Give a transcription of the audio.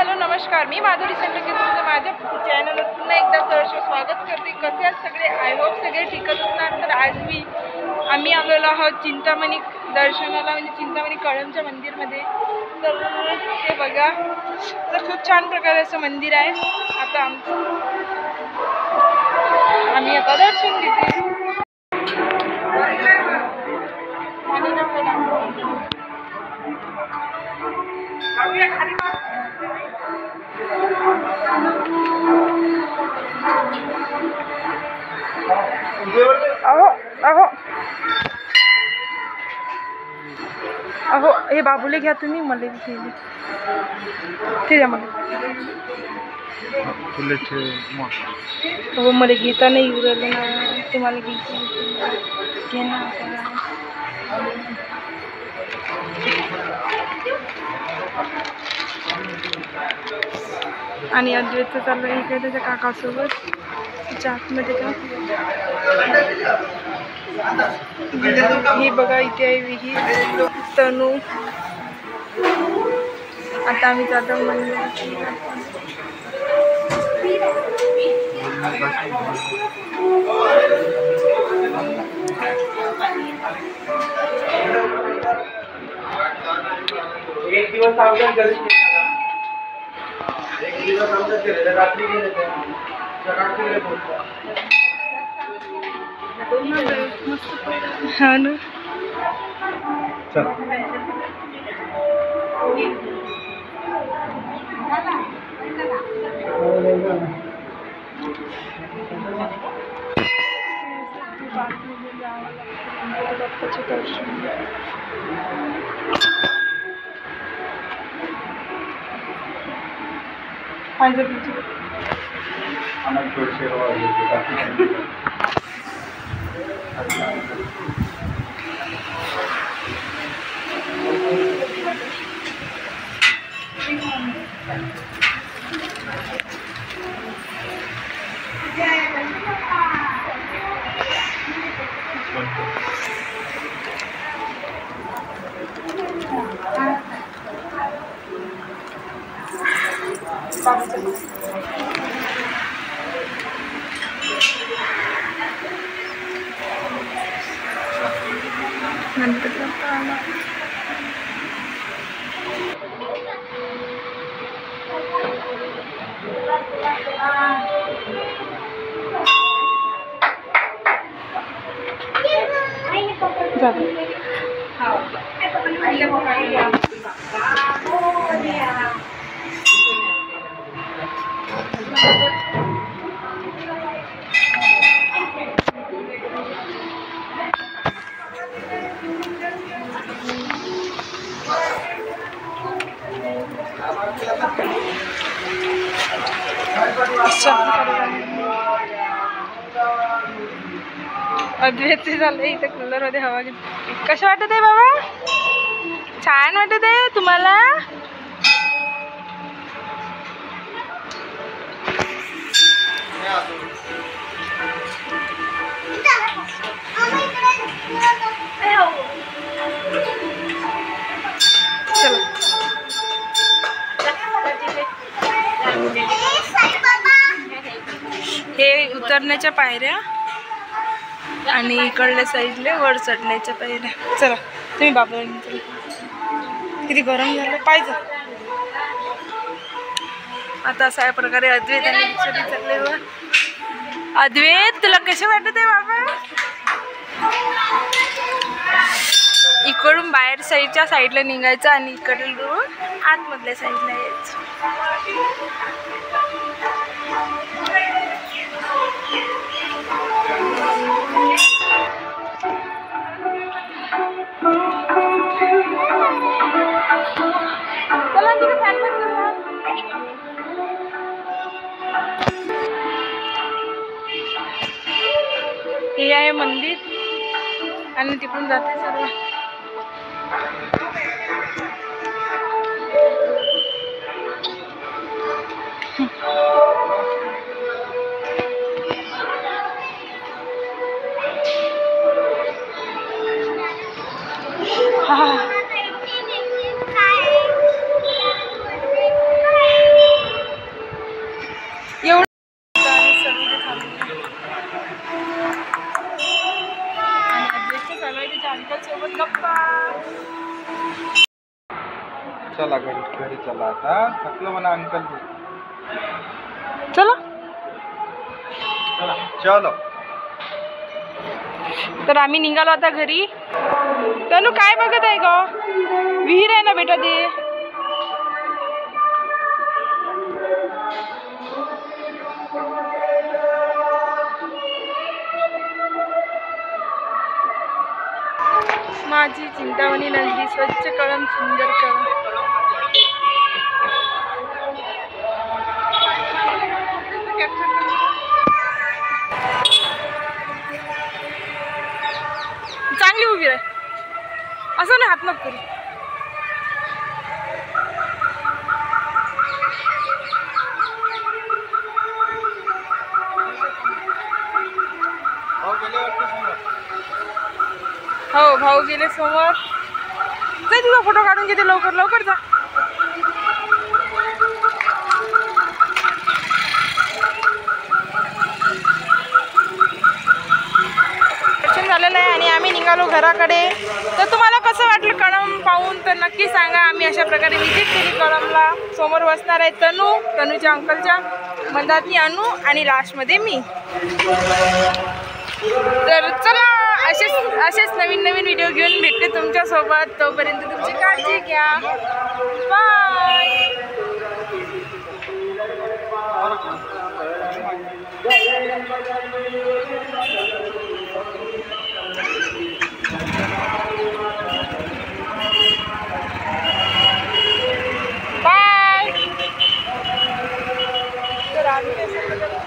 Hello नमस्कार, मी माधुरी संडके तुमचं माझ्या चॅनलवर पुन्हा एकदा सहर्ष स्वागत करते. कसे आहेत सगळे? आय होप सगळे ठीकच असणार. तर आज आम्ही आलेलो आहोत चिंतामणी दर्शनाला, म्हणजे चिंतामणी कळमच्या मंदिरमध्ये. तर हे बघा, तर खूप छान प्रकारे असं मंदिर आहे. आता आम्ही आता दर्शन घेते. अहो अहो अहो हे बाबूले घ्या तुम्ही, मला घेऊ ते द्या मला. हो मला घेता नाही येऊ राहिलं ना, तुम्हाला घे ना. आणि अद्वैत चाललं इकडे त्याच्या काकासोबत त्याच्या आतमध्ये का. ही बघा इथे आहे विहीर तनू. आता आम्ही जातो मंदिरात. एक दिवस आमच्या घरी एक दिवस आमच्या घरी रात्री गेले सकाळी गेले पोहोचतो. हा ना. चल अद्वैत झालं इथे कूलर मध्ये हवा घेत. कसं वाटत आहे बाबा? छान वाटत आहे तुम्हाला? हे उतरण्याच्या पायऱ्या आणि इकडल्या साईडला वर चढण्याच्या पायऱ्या. चला तुम्ही बाबा किती गरम झालं पाहिजे. आता अशा प्रकारे अद्वैत आणि दिक्षाने चालले. व अद्वैत तुला कसे वाटत आहे बाबा? इकडून बाहेर साईडच्या साईडला निघायचं आणि इकडून आतमधल्या साईडला यायचं. हे आहे मंदिर आणि तिकडून जाते सर्व. घरी चला आता थकलं म्हणा अंकल चला. चलो. तर आम्ही निघालो आता घरी. तनु काय बघत आहे ग? विहीर आहे ना बेटा ते. माझी चिंतामणी नंदी स्वच्छ कळम सुंदर कळम. चांगली उभी आहे असं नाही हात नको करू. हो भाऊ गेले समोर. जा तुझा फोटो काढून घेते लवकर लवकर जा. दर्शन झालेलं आहे आणि आम्ही निघालो घराकडे. तर तुम्हाला कसं वाटलं कळम पाहून तर नक्की सांगा. आम्ही अशा प्रकारे विजिट केली कळमला. समोर बसणार आहे तनूच्या अंकलच्या, मंदातनी अनु आणि लास्टमध्ये मी. तर चला असेच नवीन व्हिडिओ घेऊन भेटते तुमच्यासोबत. तोपर्यंत तुमची काळजी घ्या. बाय. बाय. तर आम्ही